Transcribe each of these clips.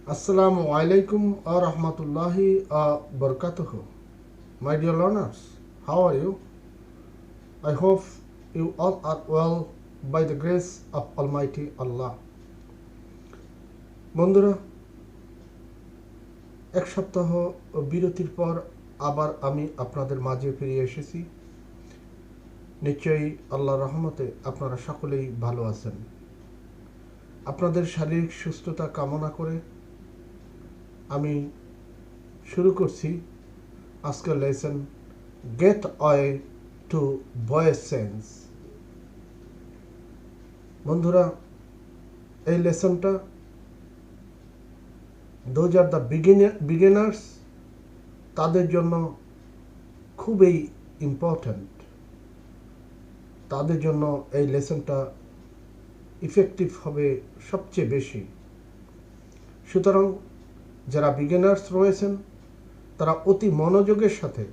Assalamu alaikum wa rahmatullahi wa barakatuhu. My dear learners, how are you? I hope you all are well by the grace of Almighty Allah. বন্ধুরা, এক সপ্তাহ বিরতির পর আবার আমি আপনাদের মাঝে ফিরে এসেছি। নিশ্চয়ই আল্লাহর রহমতে আপনারা সকলেই ভালো আছেন। আপনাদের শারীরিক সুস্থতা কামনা করে আমি শুরু করছি আজকের lesson gateway to voice sense. বন্ধুরা, এই লেসনটা দোজ আর দ্য বিগিনার্স তাদের জন্য খুবই ইম্পর্ট্যান্ট। তাদের জন্য এই লেসনটা ইফেক্টিভ হবে সবচেয়ে বেশি। সুতরাং যারা বিগিনার্স রয়েছেন তারা অতি মনোযোগের সাথে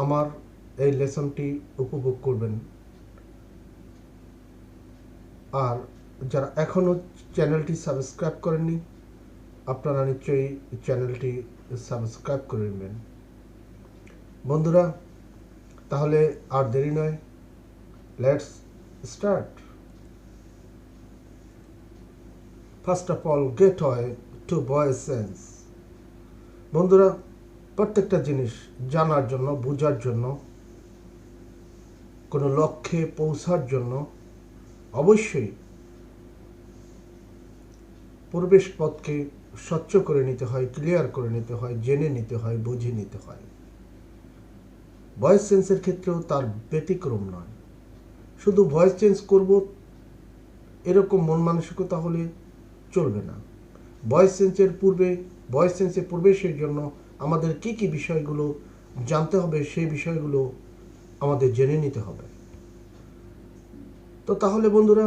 আমার এই লেসনটি উপভোগ করবেন। আর যারা এখনও চ্যানেলটি সাবস্ক্রাইব করেননি, আপনারা নিশ্চয়ই চ্যানেলটি সাবস্ক্রাইব করে নেবেন। বন্ধুরা, তাহলে আর দেরি নয়, let's start. First of all, gateway to voice sense. বন্ধুরা, প্রত্যেকটা জিনিস জানার জন্য, বোঝার জন্য, কোনো লক্ষ্যে পৌঁছার জন্য অবশ্যই পরিবেশ পথকে স্বচ্ছ করে নিতে হয়, ক্লিয়ার করে নিতে হয়, জেনে নিতে হয়, বুঝে নিতে হয়। ভয়েস চেঞ্জের ক্ষেত্রেও তার ব্যতিক্রম নয়। শুধু ভয়েস চেঞ্জ করব এরকম মন মানসিকতা হলে চলবে না। ভয়েস চেঞ্জের প্রবেশের জন্য আমাদের কি কি বিষয়গুলো জানতে হবে, সেই বিষয়গুলো আমাদের জেনে নিতে হবে। তো তাহলে বন্ধুরা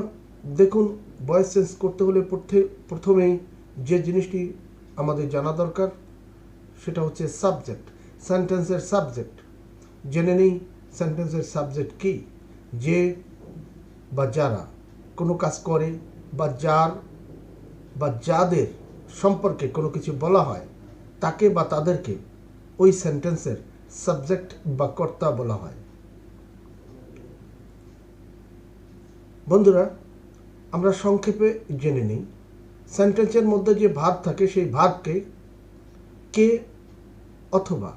দেখুন, ভয়েস চেঞ্জ করতে হলে প্রথমেই যে জিনিসটি আমাদের জানা দরকার সেটা হচ্ছে সাবজেক্ট, সেন্টেন্সের সাবজেক্ট। জেনে নিই সেন্টেন্সের সাবজেক্ট কি। যে বা যারা কোনো কাজ করে বা যার বা যাদের সম্পর্কে কোনো কিছু বলা হয় তাকে বা তাদেরকে ওই সেন্টেন্সের সাবজেক্ট বা কর্তা বলা হয়। বন্ধুরা, আমরা সংক্ষেপে জেনে নিই, সেন্টেন্সের মধ্যে যে ভার্ব থাকে সেই ভার্বকে কে অথবা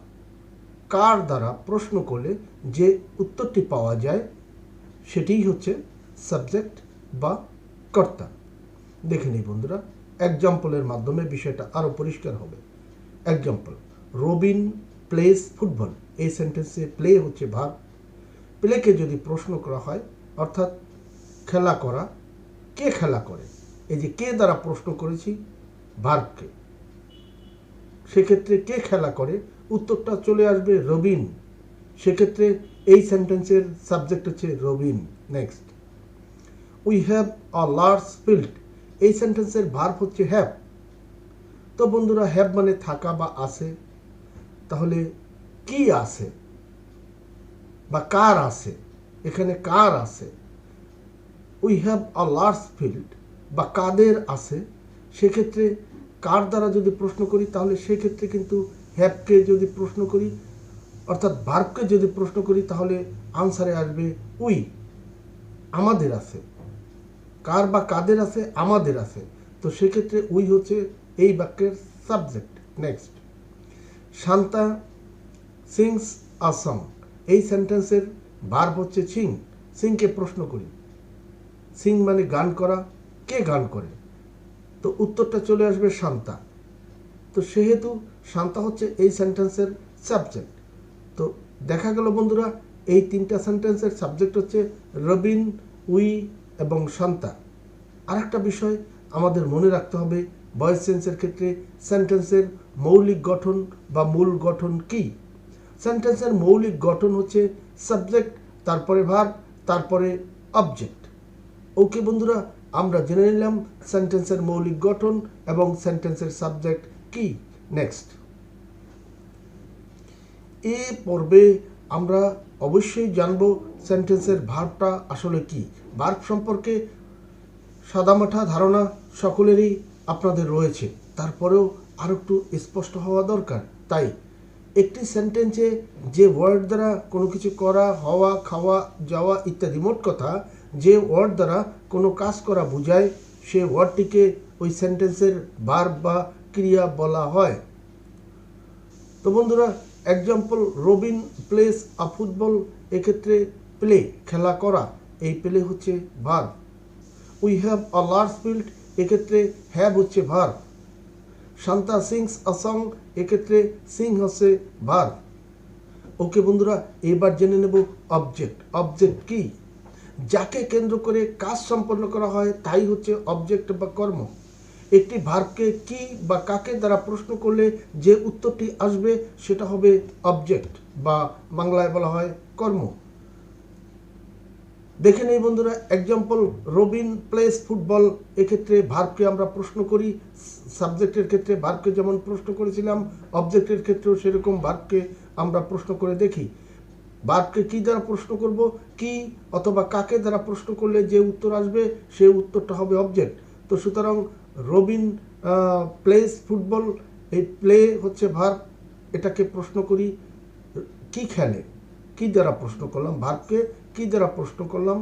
কার দ্বারা প্রশ্ন করলে যে উত্তরটি পাওয়া যায় সেটিই হচ্ছে সাবজেক্ট বা কর্তা। দেখে নিই বন্ধুরা, এক্সাম্পলের মাধ্যমে বিষয়টা আরও পরিষ্কার হবে। Example, Robin plays football. এই সেন্টেন্সে প্লে হচ্ছে ভার্ব। প্লেকে যদি প্রশ্ন করা হয়, অর্থাৎ খেলা করা, কে খেলা করে, এই যে কে দ্বারা প্রশ্ন করেছি ভার্বকে, সেক্ষেত্রে কে খেলা করে, উত্তরটা চলে আসবে রবিন। সেক্ষেত্রে এই সেন্টেন্সের সাবজেক্ট হচ্ছে Robin. Next, we have a large field. এই সেন্টেন্সের ভার্ব হচ্ছে হ্যাভ। তো বন্ধুরা, হ্যাভ মানে থাকা বা আছে। তাহলে কি আছে বা কার আছে, এখানে কার আছে। We have a large field বা কাদের আছে, সেক্ষেত্রে কার দ্বারা যদি প্রশ্ন করি তাহলে সেক্ষেত্রে কিন্তু হ্যাভকে যদি প্রশ্ন করি, অর্থাৎ ভার্বকে যদি প্রশ্ন করি, তাহলে আনসারে আসবে উই, আমাদের আছে। কার বা কাদের আছে, আমাদের আছে। তো সেক্ষেত্রে উই হচ্ছে এই বাক্যের subject. Next, Shanta sings a song. এই সেন্টেন্সের ভার্ব হচ্ছে সিং। সিংকে প্রশ্ন করি, সিং মানে গান করা, কে গান করে, তো উত্তরটা চলে আসবে শান্তা। তো সেহেতু শান্তা হচ্ছে এই সেন্টেন্সের সাবজেক্ট। তো দেখা গেল বন্ধুরা, এই তিনটা সেন্টেন্সের সাবজেক্ট হচ্ছে রবিন, উই এবং শান্তা। আরেকটা বিষয় আমাদের মনে রাখতে হবে, ভয়েস চেঞ্জের ক্ষেত্রে সেন্টেন্সের মৌলিক গঠন বা মূল গঠন কি। সেন্টেন্সের মৌলিক গঠন হচ্ছে সাবজেক্ট, তারপরে ভার্ব, তারপরে অবজেক্ট। ওকে বন্ধুরা, আমরা জেনে নিলাম সেন্টেন্সের মৌলিক গঠন এবং সেন্টেন্সের সাবজেক্ট কি। নেক্সট, এ পর্বে আমরা অবশ্যই জানব সেন্টেন্সের ভার্বটা আসলে কি। ভার্ব সম্পর্কে সাদামাঠা ধারণা সকলেরই আপনাদের রয়েছে। তারপরেও আরও একটু স্পষ্ট হওয়া দরকার। তাই একটি সেন্টেন্সে যে ওয়ার্ড দ্বারা কোনো কিছু করা, হওয়া, খাওয়া, যাওয়া ইত্যাদি, মোট কথা যে ওয়ার্ড দ্বারা কোনো কাজ করা বোঝায়, সে ওয়ার্ডটিকে ওই সেন্টেন্সের ভার্ব বা ক্রিয়া বলা হয়। তো বন্ধুরা, এক্সাম্পল, রবিন প্লেস আ ফুটবল, এক্ষেত্রে প্লে খেলা করা, এই প্লে হচ্ছে verb. We have a large field, এক্ষেত্রে হ্যাভ হচ্ছে verb. Shanta sings a song, এক্ষেত্রে সিং হচ্ছে ভার্ব। ওকে বন্ধুরা, এবার জেনে নেব অবজেক্ট। অবজেক্ট কি? যাকে কেন্দ্র করে কাজ সম্পন্ন করা হয় তাই হচ্ছে অবজেক্ট বা কর্ম। একটি ভার্বকে কি বা কাকে দ্বারা প্রশ্ন করলে যে উত্তরটি আসবে সেটা হবে অবজেক্ট, বা বাংলায় বলা হয় কর্ম। দেখে নেই বন্ধুরা, এক্সাম্পল, রবিন প্লেস ফুটবল, এক্ষেত্রে ভার্বকে আমরা প্রশ্ন করি। সাবজেক্টের ক্ষেত্রে ভার্বকে যেমন প্রশ্ন করেছিলাম, অবজেক্টের ক্ষেত্রেও সেরকম ভার্বকে আমরা প্রশ্ন করে দেখি। ভার্বকে কি দ্বারা প্রশ্ন করব? কি অথবা কাকে দ্বারা প্রশ্ন করলে যে উত্তর আসবে সেই উত্তরটা হবে অবজেক্ট। তো সুতরাং রবিন প্লেস ফুটবল, এই প্লে হচ্ছে ভার্ব, এটাকে প্রশ্ন করি কি খেলে, কি দ্বারা প্রশ্ন করলাম, ভার্বকে কি দ্বারা প্রশ্ন করলাম।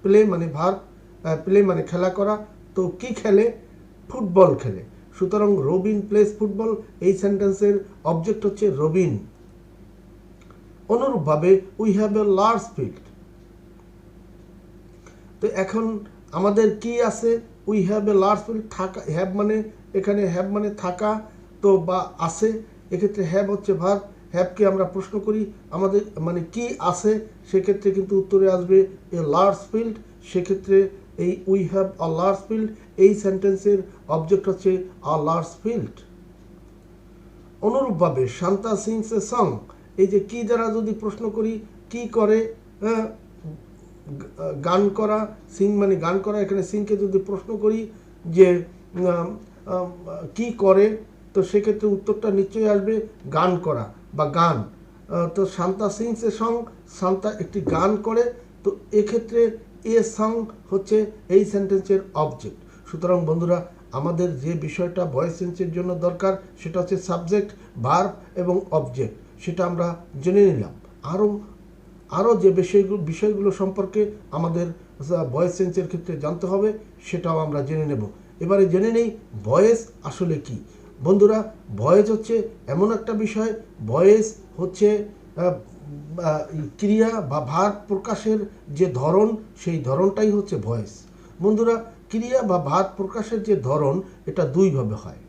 প্লে মানে ভার্ব, প্লে মানে খেলা করা, তো কি খেলে? ফুটবল খেলে। সুতরাং রবিন প্লেস ফুটবল, এই সেন্টেন্সের অবজেক্ট হচ্ছে রবিন। অনুরূপভাবে we have a large field, তো এখন আমাদের কি আছে? We have a large field, থাকা, হ্যাভ মানে এখানে হ্যাভ মানে থাকা, তো বা আছে, এক্ষেত্রে হ্যাভ হচ্ছে ভার্ব। হ্যাভকে আমরা প্রশ্ন করি আমাদের মানে কি আছে, সেক্ষেত্রে কিন্তু উত্তরে আসবে এ লার্জ ফিল্ড। সেক্ষেত্রে এই we have a large field, এই সেন্টেন্সের অবজেক্ট হচ্ছে আ লার্জ ফিল্ড। অনুরূপভাবে শান্তা সিংস এ সং, এই যে কি দ্বারা যদি প্রশ্ন করি, কি করে, গান করা, সিং মানে গান করা, এখানে সিংকে যদি প্রশ্ন করি যে কি করে, তো সেক্ষেত্রে উত্তরটা নিশ্চয়ই আসবে গান করা বা গান। তো Shanta sings a song, Shanta একটি গান করে, তো এক্ষেত্রে এ সং হচ্ছে এই সেন্টেন্সের অবজেক্ট। সুতরাং বন্ধুরা, আমাদের যে বিষয়টা ভয়েস চেঞ্জের জন্য দরকার সেটা হচ্ছে সাবজেক্ট, ভার্ব এবং অবজেক্ট, সেটা আমরা জেনে নিলাম। আরও যে বিষয়গুলো সম্পর্কে আমাদের ভয়েস চেঞ্জের ক্ষেত্রে জানতে হবে সেটাও আমরা জেনে নেব। এবারে জেনে নেই ভয়েস আসলে কি। বন্ধুরা, ভয়েস হচ্ছে এমন একটা বিষয়, ভয়েস হচ্ছে ক্রিয়া বা ভার্ব প্রকাশের যে ধরন, সেই ধরনটাই হচ্ছে ভয়েস। বন্ধুরা, ক্রিয়া বা ভার্ব প্রকাশের যে ধরন, এটা দুইভাবে হয়।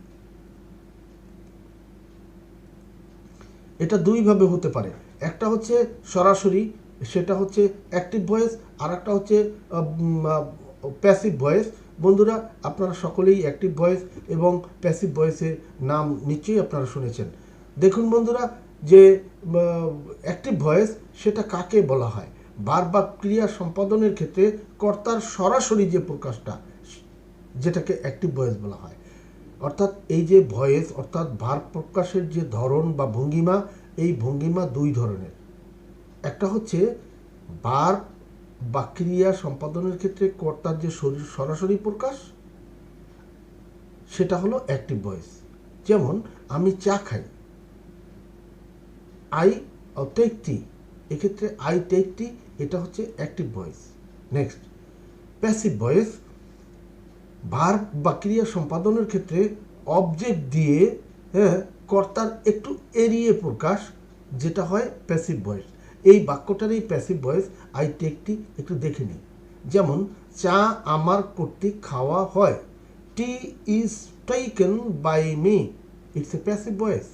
এটা দুইভাবে হতে পারে। একটা হচ্ছে সরাসরি, সেটা হচ্ছে অ্যাক্টিভ ভয়েস, আর একটা হচ্ছে প্যাসিভ ভয়েস। বন্ধুরা, আপনারা সকলেই অ্যাক্টিভ ভয়েস এবং প্যাসিভ ভয়েসের নাম নিশ্চয়ই আপনারা শুনেছেন। দেখুন বন্ধুরা, যে অ্যাক্টিভ ভয়েস সেটা কাকে বলা হয়? ভার্ব বা ক্রিয়া সম্পাদনের ক্ষেত্রে কর্তার সরাসরি যে প্রকাশটা, যেটাকে অ্যাক্টিভ ভয়েস বলা হয়। অর্থাৎ এই যে ভয়েস অর্থাৎ ভার্ব প্রকাশের যে ধরন বা ভঙ্গিমা, এই ভঙ্গিমা দুই ধরনের। একটা হচ্ছে ভার্ব বা ক্রিয়া সম্পাদনের ক্ষেত্রে কর্তার যে সরাসরি প্রকাশ, সেটা হলো অ্যাক্টিভ ভয়েস। যেমন আমি চা খাই, আই টেক টি, এক্ষেত্রে আই টেক টি, এটা হচ্ছে active voice. Next, passive voice, verb বা ক্রিয়া সম্পাদনের ক্ষেত্রে অবজেক্ট দিয়ে কর্তার একটু এড়িয়ে প্রকাশ, যেটা হয় প্যাসিভ ভয়েস। এই বাক্যটারই প্যাসিভ ভয়েস, আই টেকটি একটু দেখে নিই। যেমন চা আমার কর্তৃক খাওয়া হয়, tea is taken by me, it's a passive voice.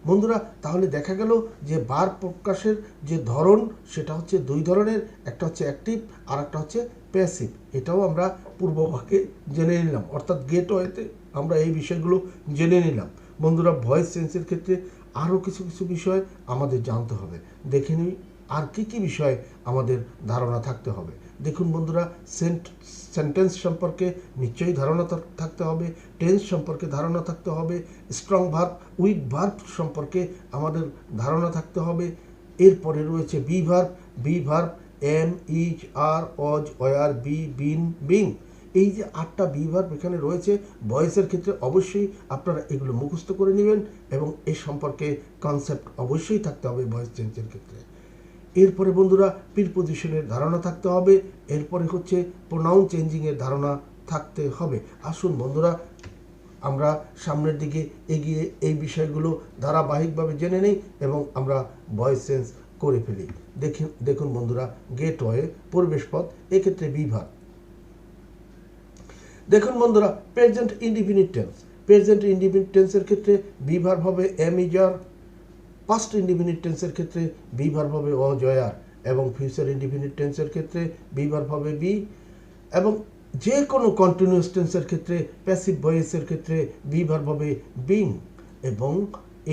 বন্ধুরা, তাহলে দেখা গেল যে ভার্ব প্রকাশের যে ধরন সেটা হচ্ছে দুই ধরনের, একটা হচ্ছে অ্যাক্টিভ আর একটা হচ্ছে প্যাসিভ। এটাও আমরা পূর্বভাগে জেনে নিলাম, অর্থাৎ গেটওয়েতে আমরা এই বিষয়গুলো জেনে নিলাম। বন্ধুরা, ভয়েস চেঞ্জের ক্ষেত্রে আরও কিছু কিছু বিষয় আমাদের জানতে হবে। দেখে নিই আর কি কি বিষয় আমাদের ধারণা থাকতে হবে। দেখুন বন্ধুরা, সেন্টেন্স সম্পর্কে নিশ্চয়ই ধারণা থাকতে হবে, টেন্স সম্পর্কে ধারণা থাকতে হবে, স্ট্রং ভার্ব উইক ভার্ব সম্পর্কে আমাদের ধারণা থাকতে হবে। এরপরে রয়েছে be verb, M, is, R, Aja, war, B, bin, being, এই যে 8টা বি ভার্ব এখানে রয়েছে ভয়েসের ক্ষেত্রে অবশ্যই আপনারা এগুলো মুখস্থ করে নেবেন এবং এই সম্পর্কে কনসেপ্ট অবশ্যই থাকতে হবে ভয়েস চেঞ্জের ক্ষেত্রে। এরপরে বন্ধুরা প্রিপজিশনের ধারণা থাকতে হবে, এরপরে হচ্ছে প্রোনাউন চেঞ্জিংয়ের ধারণা থাকতে হবে। আসুন বন্ধুরা আমরা সামনের দিকে এগিয়ে এই বিষয়গুলো ধারাবাহিকভাবে জেনে নেই এবং আমরা ভয়েস চেঞ্জ করে ফেলি। দেখুন বন্ধুরা, গেটওয়ে পরিবেশ পথ, এক্ষেত্রে বি ভার্ব। দেখুন বন্ধুরা, present indefinite tense, present indefinite টেন্সের ক্ষেত্রে বি ভার্ব হবে am is are, past indefinite টেন্সের ক্ষেত্রে বি ভার্ব হবে ওয়াজ ওয়্যার, এবং ফিউচার ইনডিফিনিট টেন্সের ক্ষেত্রে বি ভার্ব হবে বি, এবং যে কোনো কন্টিনিউয়াস টেন্সের ক্ষেত্রে প্যাসিভ ভয়েসের ক্ষেত্রে বি ভার্ব হবে বিং, এবং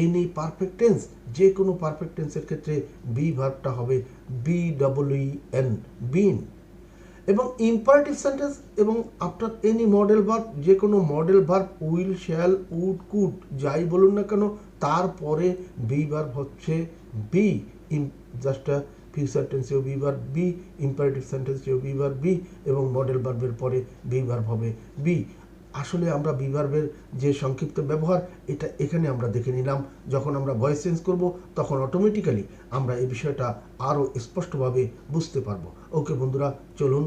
এনি পারফেক্ট টেন্স, যে কোনো পারফেক্ট টেন্সের ক্ষেত্রে বি ভার্বটা হবে বি ডব্লিউ এন, বিন। এবং ইম্পারেটিভ সেন্টেন্স এবং আফটার এনি মডেল ভার্ব, যে কোনো modal verb will, shall, would, could যাই বলুন না কেন তারপরে বি ভার্ব হচ্ছে বি। জাস্ট ফিউচার টেন্সেও বি ভার্ব বি, ইম্পারেটিভ সেন্টেন্সেও বি ভার্ব বি, এবং মডেল ভার্বের পরে বি ভার্ব হবে বি। আসলে আমরা বি ভার্বের যে সংক্ষিপ্ত ব্যবহার এটা এখানে আমরা দেখে নিলাম। যখন আমরা ভয়েস চেঞ্জ করব তখন অটোমেটিক্যালি আমরা এই বিষয়টা আরও স্পষ্টভাবে বুঝতে পারবো। ওকে বন্ধুরা, চলুন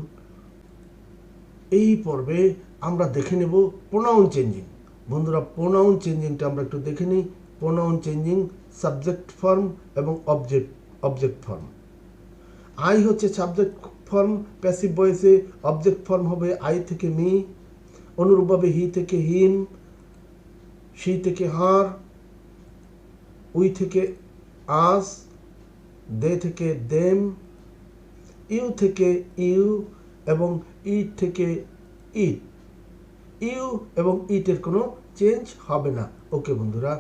এই পর্বে আমরা দেখে নেব প্রোনাউন চেঞ্জিং। বন্ধুরা, প্রোনাউন চেঞ্জিংটা আমরা একটু দেখে নিই। প্রোনাউন চেঞ্জিং সাবজেক্ট ফর্ম এবং অবজেক্ট ফর্ম। আই হচ্ছে সাবজেক্ট ফর্ম প্যাসিভ ভয়েসে, অবজেক্ট ফর্ম হবে আই থেকে মি, অনুরূপভাবে হি থেকে হিম, শি থেকে হার, উই থেকে আস, দে থেকে দেম, ইউ থেকে ইউ, এবং ইট থেকে ইট। ইউ এবং ইটের কোনো চেঞ্জ হবে না। ওকে বন্ধুরা,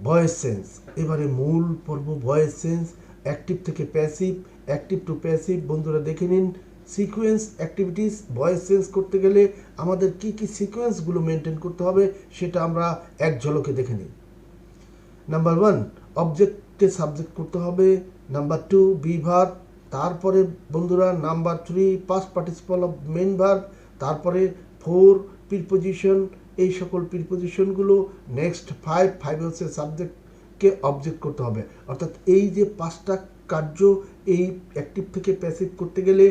ভয়েস চেঞ্জ, এবারে মূল পর্ব ভয়েস চেঞ্জ, অ্যাক্টিভ থেকে প্যাসিভ, অ্যাক্টিভ টু প্যাসিভ। বন্ধুরা দেখে নিন সিকোয়েন্স অ্যাক্টিভিটিস। ভয়েস চেঞ্জ করতে গেলে আমাদের কি কি সিকোয়েন্সগুলো মেনটেন করতে হবে সেটা আমরা এক ঝলকে দেখে নিই। নাম্বার 1, অবজেক্টকে সাবজেক্ট করতে হবে। Number 2, be verb. তারপরে বন্ধুরা number 3, past participle of main verb. তারপরে 4, প্রিপজিশন, এই সকল প্রিপজিশনগুলো। নেক্সট 5 হচ্ছে সাবজেক্টকে অবজেক্ট করতে হবে। অর্থাৎ এই যে 5টা কার্য এই অ্যাক্টিভ থেকে প্যাসিভ করতে গেলে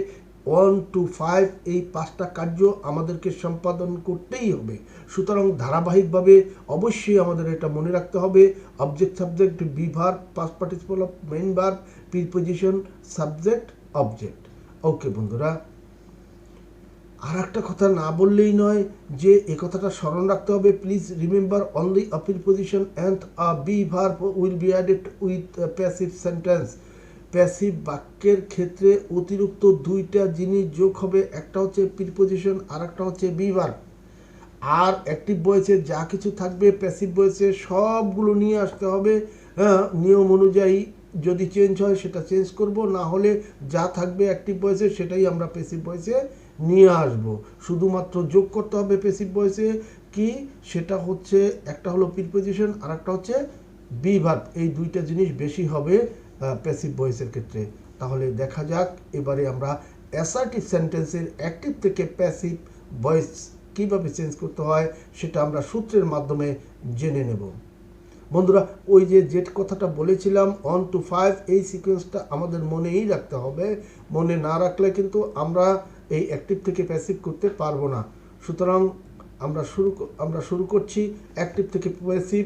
1 to 5 এই 5টা কার্য আমাদেরকে সম্পাদন করতেই হবে। সুতরাং ধারাবাহিকভাবে অবশ্যই আমাদের এটা মনে রাখতে হবে। Object subject, be verb, past participle of main verb, preposition, subject, object. Okay বন্ধুরা, আর একটা কথা না বললেই নয় যে এ কথাটা স্মরণ রাখতে হবে। Please remember only a preposition and a be verb will be added with passive sentence. Passive বাক্যের ক্ষেত্রে অতিরিক্ত 2টা জিনিস যোগ হবে, একটা হচ্ছে প্রিপজিশন আর একটা হচ্ছে বি ভার্ব। আর অ্যাক্টিভ ভয়েসে যা কিছু থাকবে প্যাসিভ ভয়েসে সবগুলো নিয়ে আসতে হবে। নিয়ম অনুযায়ী যদি চেঞ্জ হয় সেটা চেঞ্জ করব, না হলে যা থাকবে অ্যাক্টিভ ভয়েসে সেটাই আমরা প্যাসিভ ভয়েসে নিয়ে আসব। শুধুমাত্র যোগ করতে হবে প্যাসিভ ভয়েসে কি, সেটা হচ্ছে একটা হলো প্রিপজিশন আর একটা হচ্ছে বি ভার্ব। এই 2টা জিনিস বেশি হবে প্যাসিভ ভয়েসের ক্ষেত্রে। তাহলে দেখা যাক এবারে আমরা অ্যাসার্টিভ সেন্টেন্সের অ্যাক্টিভ থেকে প্যাসিভ ভয়েস কীভাবে চেঞ্জ করতে হয় সেটা আমরা সূত্রের মাধ্যমে জেনে নেব। বন্ধুরা, ওই যে কথাটা বলেছিলাম 1 to 5 এই সিকোয়েন্সটা আমাদের মনেই রাখতে হবে। মনে না রাখলে কিন্তু আমরা এই অ্যাক্টিভ থেকে প্যাসিভ করতে পারবো না। সুতরাং আমরা শুরু করছি অ্যাক্টিভ থেকে passive.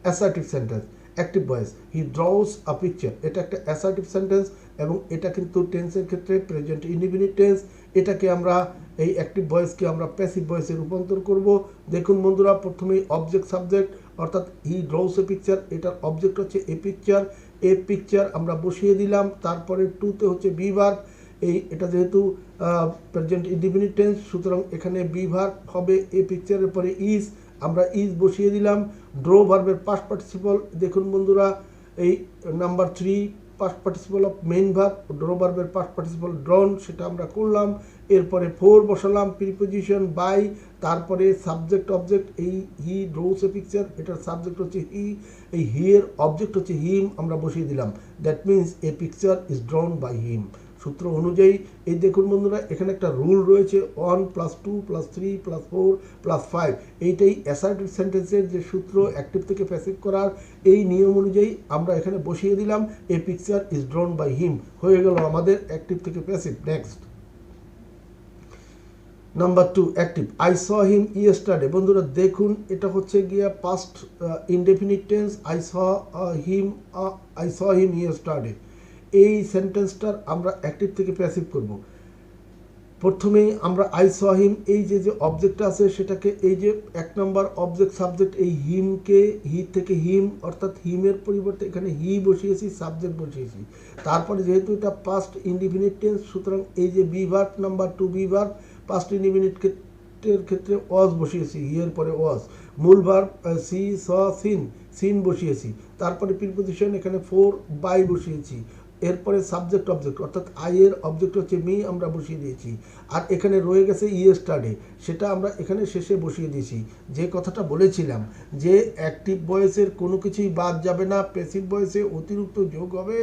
Assertive sentence, active voice, হি ড্রস আ পিকচার, এটা একটা অ্যাসার্টিভ সেন্টেন্স এবং এটা কিন্তু টেন্সের ক্ষেত্রে প্রেজেন্ট ইনডিফিনিট টেন্স। এটাকে আমরা এই অ্যাক্টিভ ভয়েসকে আমরা প্যাসিভ ভয়েসে রূপান্তর করব। দেখুন বন্ধুরা, প্রথমেই অবজেক্ট সাবজেক্ট, অর্থাৎ হি ড্রস এ পিকচার, এটার অবজেক্ট হচ্ছে এ পিকচার। এ পিকচার আমরা বসিয়ে দিলাম। তারপরে 2তে হচ্ছে বি ভার্ব। এটা যেহেতু প্রেজেন্ট ইনডিফিনিট টেন্স সুতরাং এখানে বি ভার্ব হবে এ পিকচারের পরে ইজ, আমরা ইজ বসিয়ে দিলাম। ড্র ভার্বের পাস্ট পার্টিসিপল, দেখুন বন্ধুরা এই number 3 past participle of main verb, draw ভার্বের পাস্ট পার্টিসিপল ড্রন, সেটা আমরা করলাম। এরপরে 4 বসালাম, প্রিপজিশন বাই, তারপরে সাবজেক্ট অবজেক্ট, এই হি ড্রোস এ পিকচার, এটার সাবজেক্ট হচ্ছে হি, এই হি এর অবজেক্ট হচ্ছে হিম, আমরা বসিয়ে দিলাম। That means a picture is drawn by him. সূত্র অনুযায়ী এই দেখুন বন্ধুরা, এখানে একটা রুল রয়েছে 1 + 2 + 3 + 4 + 5। এইটাই অ্যাসার্টিভ সেন্টেন্সের যে সূত্র অ্যাক্টিভ থেকে প্যাসিভ করার, এই নিয়ম অনুযায়ী আমরা এখানে বসিয়ে দিলাম a picture is drawn by him. হয়ে গেল আমাদের অ্যাক্টিভ থেকে passive. Next number 2 active. I saw him yesterday. বন্ধুরা দেখুন, এটা হচ্ছে গিয়া past indefinite tense. I saw him yesterday. এই সেন্টেন্সটার আমরা অ্যাক্টিভ থেকে প্যাসিভ করব। প্রথমেই আমরা আই স হিম, এই যে অবজেক্টটা আছে সেটাকে, এই যে 1 নম্বর অবজেক্ট সাবজেক্ট, এই হিমকে, হি থেকে হিম অর্থাৎ হিমের পরিবর্তে এখানে হি বসিয়েছি, সাবজেক্ট বসিয়েছি। তারপরে যেহেতু এটা পাস্ট ইনডিফিনিট টেন্স, সুতরাং এই যে be verb number 2 B verb past indefinite এর ক্ষেত্রে ওয়াজ বসিয়েছি, হিয়ের পরে ওয়াজ। মূল ভার্ব সি স সিন, সিন বসিয়েছি। তারপরে প্রিপোজিশন এখানে 4 বাই বসিয়েছি। এরপরে সাবজেক্ট অবজেক্ট অর্থাৎ আই এর অবজেক্ট হচ্ছে মি, আমরা বসিয়ে দিয়েছি। আর এখানে রয়ে গেছে ইয়েস্টারডে, সেটা আমরা এখানে শেষে বসিয়ে দিয়েছি। যে কথাটা বলেছিলাম যে অ্যাক্টিভ ভয়েসের কোনো কিছুই বাদ যাবে না, প্যাসিভ ভয়েসে অতিরিক্ত যোগ হবে।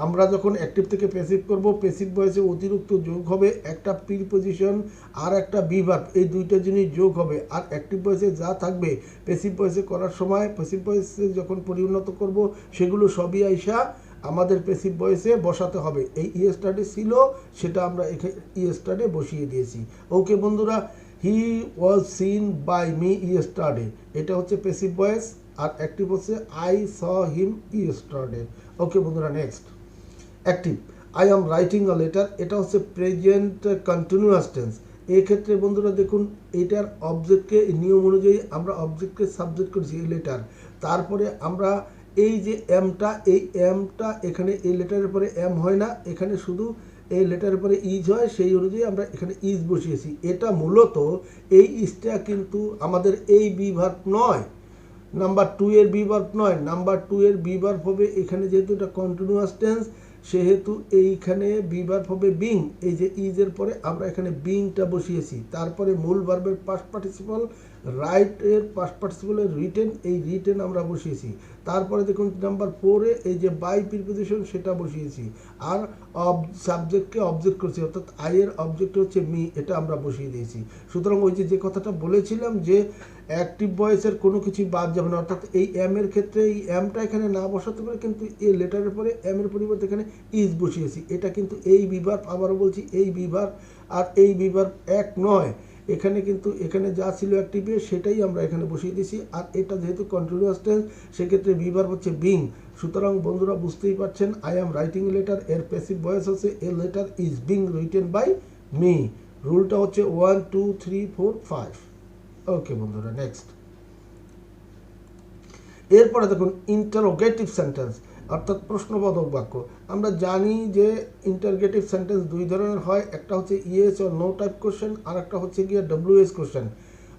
আমরা যখন অ্যাক্টিভ থেকে প্যাসিভ করব, প্যাসিভ ভয়েসে অতিরিক্ত যোগ হবে একটা প্রিপোজিশন আর একটা বিভার্ব, এই দুইটা জিনিস যোগ হবে। আর অ্যাক্টিভ ভয়েসে যা থাকবে প্যাসিভ ভয়েসে করার সময়, প্যাসিভ ভয়েসে যখন পরিণত করব, সেগুলো সবই আইসা আমাদের প্যাসিভ ভয়েসে বসাতে হবে। এই ইয়েস্টারডে ছিল, সেটা আমরা ইয়েস্টারডে বসিয়ে দিয়েছি। ওকে বন্ধুরা, he was seen by me yesterday, এটা হচ্ছে প্যাসিভ ভয়েস। আর অ্যাক্টিভ হচ্ছে I saw him yesterday. Okay বন্ধুরা, next active. I am writing a letter, এটা হচ্ছে প্রেজেন্ট কন্টিনিউয়াস টেন্স। এক্ষেত্রে বন্ধুরা দেখুন, এটার অবজেক্টকে নিয়ম অনুযায়ী আমরা অবজেক্টকে সাবজেক্ট করেছি লেটার। তারপরে আমরা এই যে এমটা, এই এমটা এখানে এই লেটারের পরে এম হয় না, এখানে শুধু এই লেটারের পরে ইজ হয়, সেই অনুযায়ী আমরা এখানে ইজ বসিয়েছি। এটা মূলত এই ইজটা কিন্তু আমাদের এই বি ভার্ব নয়, নাম্বার 2 এর বি ভার্ব নয়। নাম্বার 2 এর বি ভার্ব হবে এখানে, যেহেতু এটা কন্টিনিউয়াস টেন্স, সেহেতু এইখানে বি ভার্ব হবে বিং। এই যে ইজের পরে আমরা এখানে বিংটা বসিয়েছি। তারপরে মূল ভার্বের পাস্ট পার্টিসিপল, রাইট এর পাস্ট পার্টিসিপলের রিটেন, এই রিটেন আমরা বসিয়েছি। তারপরে দেখুন নাম্বার 4 এ এই যে বাই প্রিপোজিশন, সেটা বসিয়েছি। আর সাবজেক্টকে অবজেক্ট করছি, অর্থাৎ আই এর অবজেক্ট হচ্ছে মি, এটা আমরা বসিয়ে দিয়েছি। সুতরাং ওই যে কথাটা বলেছিলাম যে অ্যাক্টিভ ভয়েসের কোনো কিছু বাদ যাবে না, অর্থাৎ এই এম এর ক্ষেত্রে এই এমটা এখানে না বসাতে পারে, কিন্তু এই লেটারের পরে এম এর পরিবর্তে এখানে ইজ বসিয়েছি। এটা কিন্তু এই বিভার্ব, আবারও বলছি এই বিভার্ব আর এই বিভার্ব এক নয়। এখানে কিন্তু এখানে যা ছিল অ্যাক্টিভে সেটাই আমরা এখানে বসিয়ে দিয়েছি। আর এটা যেহেতু কন্টিনিউয়াস টেন্স, সেক্ষেত্রে বিভার্ব হচ্ছে বিং। সুতরাং বন্ধুরা বুঝতেই পারছেন, আই এম রাইটিং লেটার এর প্যাসিভ ভয়েস হচ্ছে a letter is being written by me. রুলটা হচ্ছে 1 2 3 4 5। ওকে বন্ধুরা, নেক্সট। এরপরে দেখুন ইন্টারোগেটিভ সেন্টেন্স অর্থাৎ প্রশ্নবোধক বাক্য। আমরা জানি যে ইন্টারোগেটিভ সেন্টেন্স দুই ধরনের হয়, একটা হচ্ছে yes or no type question, আর একটা হচ্ছে গিয়ে ডব্লিউএস কোশ্চেন।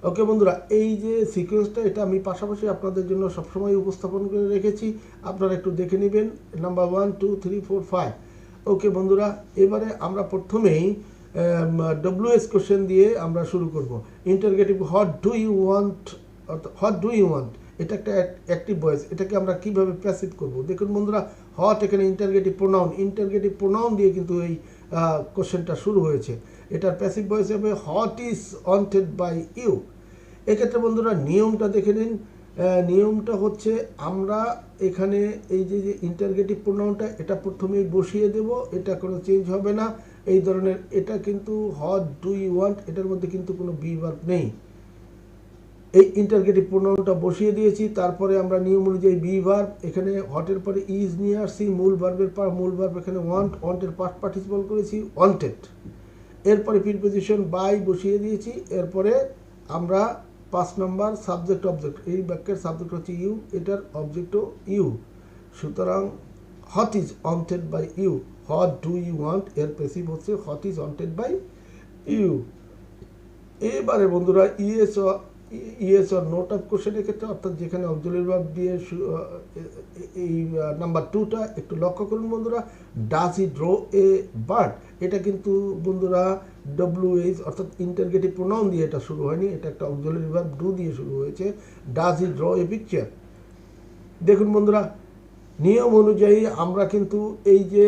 ওকে বন্ধুরা, এই যে সিকোয়েন্সটা, এটা আমি পাশাপাশি আপনাদের জন্য সবসময় উপস্থাপন করে রেখেছি, আপনারা একটু দেখে নেবেন। নাম্বার 1 2 3 4 5। ওকে বন্ধুরা, এবারে আমরা প্রথমেই ডব্লিউএস কোশ্চেন দিয়ে আমরা শুরু করব। Interrogative, what do you want, what do you want, এটা একটা অ্যাক্টিভ ভয়েস। এটাকে আমরা কিভাবে প্যাসিভ করব? দেখুন বন্ধুরা, হট এখানে ইন্টারগেটিভ প্রোনাউন, ইন্টারগেটিভ প্রোনাউন দিয়ে কিন্তু এই কোশ্চেনটা শুরু হয়েছে। এটার প্যাসিভ ভয়েস হবে what is wanted by you. এক্ষেত্রে বন্ধুরা নিয়মটা দেখে নিন। নিয়মটা হচ্ছে আমরা এখানে এই যে ইন্টারগেটিভ প্রোনাউনটা, এটা প্রথমেই বসিয়ে দেব, এটা কোনো চেঞ্জ হবে না। এই ধরনের, এটা কিন্তু হোয়াট ডু ইউ ওয়ান্ট, এটার মধ্যে কিন্তু কোনো বি ভার্ব নেই। এই ইন্টারগেটিভ প্রোনাউনটা বসিয়ে দিয়েছি। তারপরে আমরা নিয়ম অনুযায়ী বি ভার্ব, এখানে হটের পরে ইজ নিয়ে আসছি। মূল ভার্বের মূল ভার্ব এখানে ওয়ান্ট, ওয়ান্টের পাস্ট পার্টিসিপল করেছি ওয়ান্টেড। এরপরে প্রিপোজিশন বাই বসিয়ে দিয়েছি। এরপরে আমরা 5 নম্বর সাবজেক্ট অবজেক্ট, এই বাক্যের সাবজেক্ট হচ্ছে ইউ, এটার অবজেক্টও ইউ। সুতরাং what is wanted by you, what do you want এর প্যাসিভ হচ্ছে what is wanted by you. এবারে বন্ধুরা ইয়েস অর নো টাইপ কোশ্চেনের ক্ষেত্রে, অর্থাৎ যেখানে অক্সিলারি ভার্ব দিয়ে এই নাম্বার 2টা একটু লক্ষ্য করুন বন্ধুরা, does he draw a bird, এটা কিন্তু বন্ধুরা ডব্লিউএইচ অর্থাৎ ইন্টারগেটিভ প্রোনাউন দিয়ে এটা শুরু হয়নি, এটা একটা অক্সিলারি ভার্ব ডু দিয়ে শুরু হয়েছে। Does he draw a picture. দেখুন বন্ধুরা, নিয়ম অনুযায়ী আমরা কিন্তু এই যে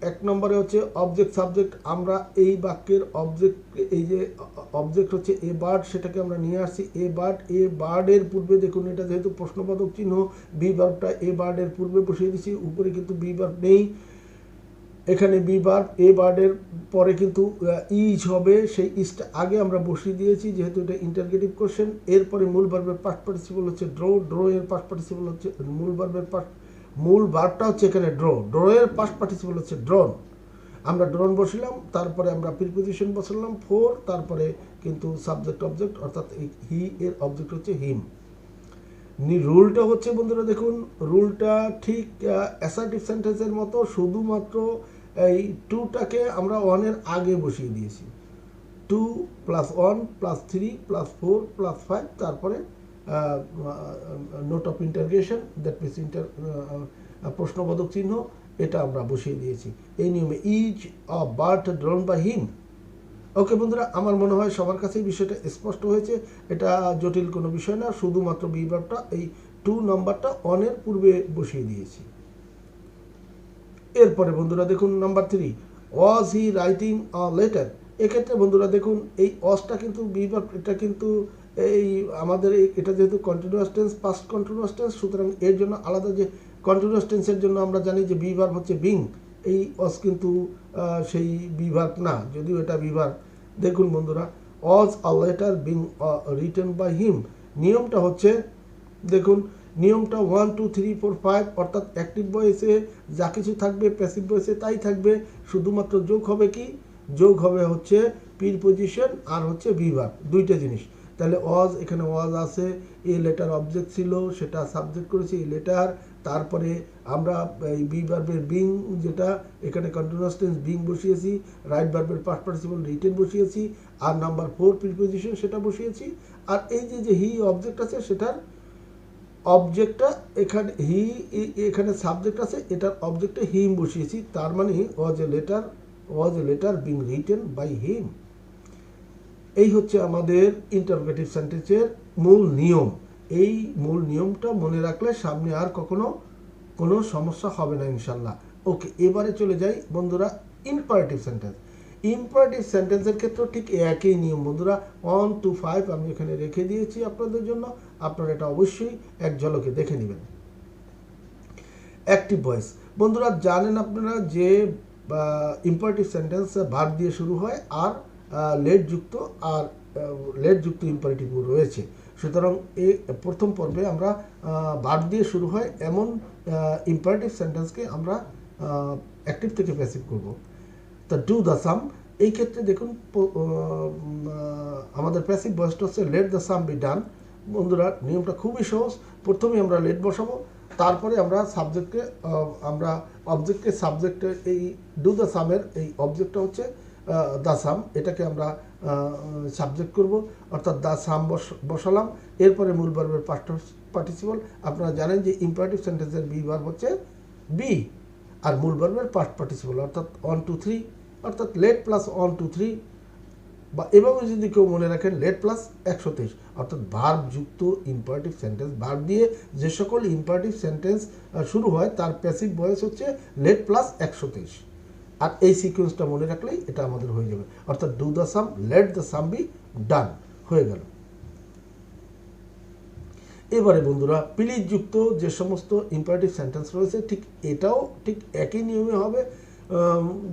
এক নম্বরে হচ্ছে অবজেক্ট সাবজেক্ট। আমরা এই বাক্যের অবজেক্ট, এই যে অবজেক্ট হচ্ছে এ বার্ড, সেটাকে আমরা নিয়ে আসছি এ বার্ড। এ বার্ডের পূর্বে দেখুন, এটা যেহেতু প্রশ্নবোধক চিহ্ন, বি ভার্বটা এ বার্ডের পূর্বে বসিয়ে দিচ্ছি, উপরে কিন্তু বি ভার্ব নেই, এখানে বি ভার্ব এ বার্ডের পরে কিন্তু ইজ হবে, সেই ইজটা আগে আমরা বসিয়ে দিয়েছি যেহেতু এটা ইন্টারগেটিভ কোশ্চেন। এরপরে মূল ভার্বের পাস্ট পার্টিসিপল হচ্ছে ড্র, ড্র এর পাস্ট পার্টিসিপল হচ্ছে মূল ভার্বটা হচ্ছে এখানে ড্র, ড্র এর পাস্ট পার্টিসিপল হচ্ছে ড্রন। আমরা ড্রন বসিলাম, তারপরে আমরা প্রিপোজিশন বসালাম ফর, তারপরে কিন্তু সাবজেক্ট অবজেক্ট, অর্থাৎ হি এর অবজেক্ট হচ্ছে হিম। রুলটা হচ্ছে বন্ধুরা দেখুন, রুলটা ঠিক অ্যাসার্টিভ সেন্টেন্সের মতো, শুধুমাত্র এই টুটাকে আমরা ওয়ানের আগে বসিয়ে দিয়েছি। 2 + 1 + 3 + 4 + 5, তারপরে note of interrogation, that means প্রশ্নবোধক চিহ্ন, এটা আমরা বসিয়ে দিয়েছি এই নিয়মে। Is of bird drawn by him. Okay বন্ধুরা, আমার মনে হয় সবার কাছেই বিষয়টা স্পষ্ট হয়েছে, এটা জটিল কোনো বিষয় না, শুধুমাত্র বি ভার্বটা এই 2 নম্বরটা অনের পূর্বে বসিয়ে দিয়েছি। এরপরে বন্ধুরা দেখুন number 3, was he writing a letter. এক্ষেত্রে বন্ধুরা দেখুন এই ওয়াজটা কিন্তু বি ভার্ব, এটা কিন্তু এই আমাদের এটা যেহেতু continuous tense, past continuous tense, সুতরাং এর জন্য আলাদা যে কন্টিনিউয়াস টেন্সের জন্য আমরা জানি যে বি ভার্ব হচ্ছে বিং, এই ওয়াজ কিন্তু সেই বি ভার্ব না, যদিও এটা বি ভার্ব। দেখুন বন্ধুরা, was a letter being written by him, নিয়মটা হচ্ছে দেখুন, নিয়মটা 1 2 3 4 5, অর্থাৎ অ্যাক্টিভ ভয়েসে যা কিছু থাকবে প্যাসিভ ভয়েসে তাই থাকবে, শুধুমাত্র যোগ হবে কি, যোগ হবে হচ্ছে প্রিপোজিশন আর হচ্ছে বি ভার্ব, দুইটা জিনিস। তাহলে ওয়াজ, এখানে ওয়াজ আছে, এ লেটার অবজেক্ট ছিল, সেটা সাবজেক্ট করেছি এই লেটার, তারপরে আমরা এই বি ভার্বের বিং, যেটা এখানে কন্টিনিউয়াস টেন্স বিং বসিয়েছি, রাইট ভার্বের পাস্ট পার্টিসিপল রিটেন বসিয়েছি, আর নাম্বার 4 প্রিপোজিশন সেটা বসিয়েছি, আর এই যে হি অবজেক্ট আছে সেটার অবজেক্টটা এখানে হি, এখানে সাবজেক্ট আছে, এটার অবজেক্টে হিম বসিয়েছি, তার মানে was a letter being written by him. এই হচ্ছে আমাদের ইন্টারোগেটিভ সেন্টেন্সের মূল নিয়ম। এই মূল নিয়মটা মনে রাখলে সামনে আর কখনো কোনো সমস্যা হবে না ইনশাল্লাহ। ওকে, এবারে চলে যাই বন্ধুরা ইম্পারেটিভ সেন্টেন্স। ইম্পারেটিভ সেন্টেন্সের ক্ষেত্রে ঠিক একই নিয়ম বন্ধুরা, 1 to 5 আমি এখানে রেখে দিয়েছি আপনাদের জন্য, আপনারা এটা অবশ্যই এক ঝলকে দেখে নেবেন। অ্যাক্টিভ ভয়েস বন্ধুরা জানেন আপনারা যে ইম্পারেটিভ সেন্টেন্স ভার্ব দিয়ে শুরু হয় আর লেট যুক্ত ইম্পারেটিভ রয়েছে, সুতরাং এই প্রথম পর্বে আমরা ভার্ব দিয়ে শুরু হয় এমন ইম্পারেটিভ সেন্টেন্সকে আমরা অ্যাক্টিভ থেকে প্যাসিভ করব। তা ডু দ্য সাম, এই ক্ষেত্রে দেখুন আমাদের প্যাসিভ ভয়েসটা হচ্ছে let the sum be done. বন্ধুরা নিয়মটা খুবই সহজ, প্রথমে আমরা লেট বসাবো, তারপরে আমরা অবজেক্টকে সাবজেক্টের এই ডু দ্য সামের এই অবজেক্টটা হচ্ছে দ্য সাম, এটাকে আমরা সাবজেক্ট করব, অর্থাৎ দ্য সাম বসালাম, এরপরে মূল ভার্বের পাস্ট পার্টিসিপল। আপনারা জানেন যে ইম্পারেটিভ সেন্টেন্সের বি ভার্ব হচ্ছে বি, আর মূল ভার্বের পাস্ট পার্টিসিপল অর্থাৎ 1 2 3, অর্থাৎ লেট প্লাস 1 2 3, বা এভাবে যদি কেউ মনে রাখেন লেট প্লাস 123, অর্থাৎ ভার্ব যুক্ত ইম্পারেটিভ সেন্টেন্স, ভার্ব দিয়ে যে সকল ইম্পারেটিভ সেন্টেন্স শুরু হয় তার প্যাসিভ ভয়েস হচ্ছে লেট প্লাস 123। আর এই সিকোয়েন্সটা মনে রাখলেই এটা আমাদের হয়ে যাবে, অর্থাৎ do the some, let the sum be done, হয়ে গেল। এবারে বন্ধুরা প্লিজ যুক্ত যে সমস্ত ইম্পারেটিভ সেন্টেন্স রয়েছে ঠিক এটাও ঠিক একই নিয়মে হবে।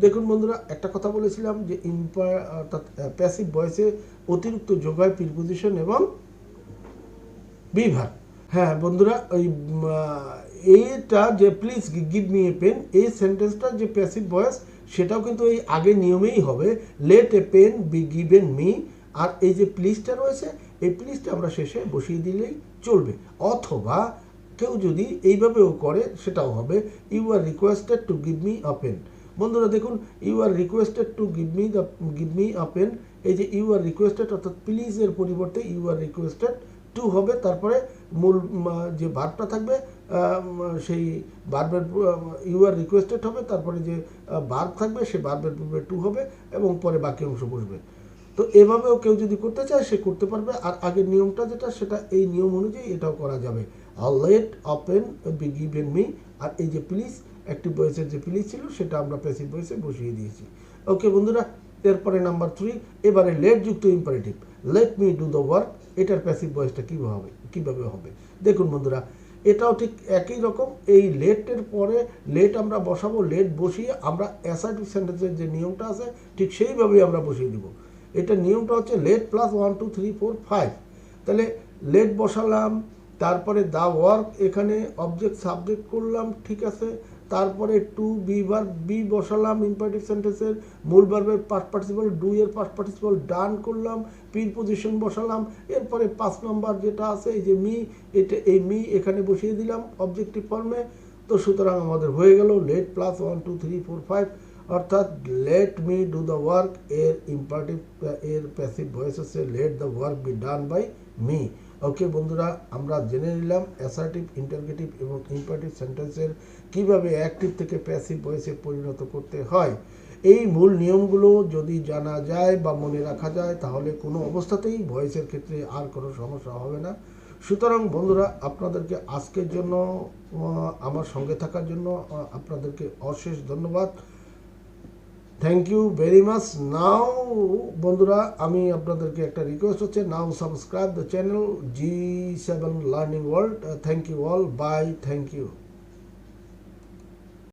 দেখুন বন্ধুরা, একটা কথা বলেছিলাম যে অর্থাৎ প্যাসিভ ভয়েসে অতিরিক্ত যোগ হয় প্রিপোজিশন এবং বি ভার্ব। হ্যাঁ বন্ধুরা, ওই এইটা যে please give me a pen, এই সেন্টেন্সটা যে প্যাসিভ ভয়েস সেটাও কিন্তু এই আগের নিয়মেই হবে, let a pen be given me, আর এই যে প্লিজটা রয়েছে এই প্লিজটা আমরা শেষে বসিয়ে দিলেই চলবে, অথবা কেউ যদি এইভাবেও করে সেটাও হবে, you are requested to give me a pen. বন্ধুরা দেখুন, you are requested to give me a pen, এই যে ইউ আর রিকোয়েস্টেড অর্থাৎ প্লিজের পরিবর্তে ইউ আর রিকোয়েস্টেড টু হবে, তারপরে মূল যে ভার্বটা থাকবে সেই ভার্বের ইউ আর রিকোয়েস্টেড হবে, তারপরে যে ভার্ব থাকবে সেই ভার্বের পূর্বে টু হবে এবং পরে বাকি অংশ বসবে। তো এভাবেও কেউ যদি করতে চায় সে করতে পারবে, আর আগের নিয়মটা যেটা সেটা এই নিয়ম অনুযায়ী এটাও করা যাবে, let a pen be given me, আর এই যে প্লিজ অ্যাক্টিভ ভয়েসের যে প্লিজ ছিল সেটা আমরা প্যাসিভ ভয়েসে বসিয়ে দিয়েছি। ওকে বন্ধুরা, এরপরে নাম্বার 3, এবারে লেট যুক্ত imperative, late me do the work, এটার প্যাসিভ ভয়েসটা কিভাবে হবে দেখুন বন্ধুরা, এটাও ঠিক একই রকম। এই লেটের পরে লেট আমরা বসাবো, লেট বসিয়ে আমরা অ্যাসার্টিভ সেন্টেন্সের যে নিয়মটা আছে ঠিক সেইভাবেই আমরা বসিয়ে দিব। এটা নিয়মটা হচ্ছে লেট প্লাস 1 2 3 4 5। তাহলে লেট বসালাম, তারপরে দা ওয়ার্ক, এখানে অবজেক্ট সাবজেক্ট করলাম, ঠিক আছে। তারপরে টু বি ভার্ব, বি বসালাম ইম্পারেটিভ সেন্টেন্সের, মূল ভার্বের পাস্ট পার্টিসিপল, ডু এর পাস্ট পার্টিসিপল ডান করলাম, পির পজিশন বসালাম। এরপরে 5 নম্বর যেটা আছে এই যে মি, এই মি এখানে বসিয়ে দিলাম অবজেক্টিভ ফর্মে। তো সুতরাং আমাদের হয়ে গেল লেট প্লাস 1 2 3 4 5, অর্থাৎ let me do the work এর ইম্পারেটিভ এর প্যাসিভ ভয়েস হচ্ছে let the work be done by me. Okay বন্ধুরা, আমরা জেনে নিলাম অ্যাসার্টিভ, ইন্টারগেটিভ এবং ইম্পারেটিভ সেন্টেন্সের কিভাবে অ্যাক্টিভ থেকে প্যাসিভ ভয়েসে পরিণত করতে হয়। এই মূল নিয়মগুলো যদি জানা যায় বা মনে রাখা যায় তাহলে কোনো অবস্থাতেই ভয়েসের ক্ষেত্রে আর কোনো সমস্যা হবে না। সুতরাং বন্ধুরা, আপনাদেরকে আজকের জন্য আমার সঙ্গে থাকার জন্য আপনাদেরকে অশেষ ধন্যবাদ। Thank you very much. Now বন্ধুরা, আমি আপনাদেরকে একটা রিকোয়েস্ট হচ্ছে, now subscribe the channel G7 learning world. Thank you all, bye, thank you.